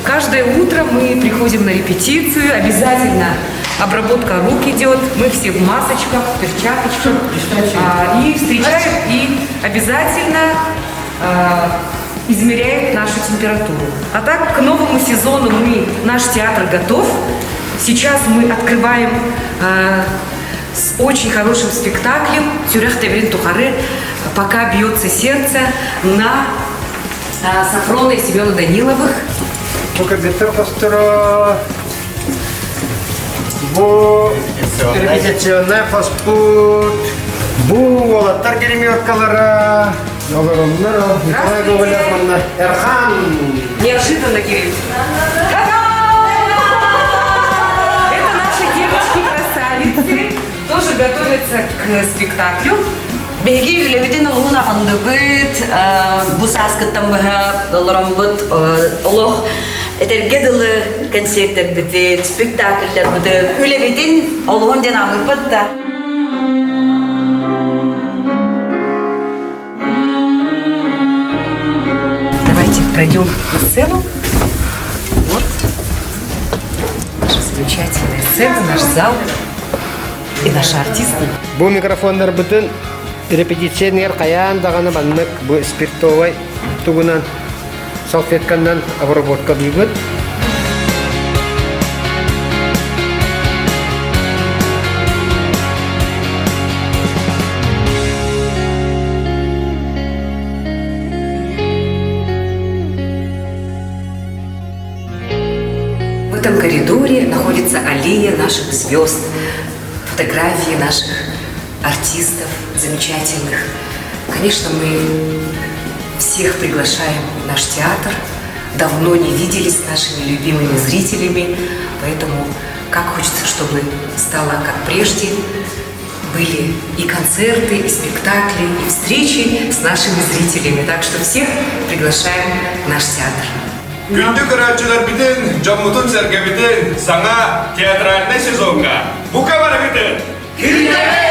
Каждое утро мы приходим на репетицию, обязательно обработка рук идет, мы все в масочках, в перчаточках, и встречаем, и обязательно измеряем нашу температуру. А так, к новому сезону наш театр готов. Сейчас мы открываем с очень хорошим спектаклем «Тюрях Таврин Тухары», «Пока бьется сердце» на Сафрона и Семена Даниловых. Репетиционный фастфуд. Олаттар кереметкалары. Эрхан. Неожиданно, Кирилл. Это наши девочки-красавицы. Тоже готовятся к спектаклю. Беги левитин улуна хандыбыт, бусаскаттан баха долларамбыт, олох этергедылы концерттер битет, спектакльлер битет, левитин олугун динамик да. Давайте пройдем на сцену. Вот наша замечательная сцена, наш зал и наши артисты. Бу микрофондар бүтін репетиционер қаян дағаны баннық бұл спиртовай тугунан салфеткандан обработка бүйгіт. В этом коридоре находится аллея наших звезд, фотографии наших артистов замечательных. Конечно, мы всех приглашаем в наш театр. Давно не виделись с нашими любимыми зрителями, поэтому как хочется, чтобы стало как прежде. Были и концерты, и спектакли, и встречи с нашими зрителями. Так что всех приглашаем в наш театр. Күндік көрәтшілер бітін, жаммутын сәрге бітін, саңа театральный сезонға. Бұқа бары бітін!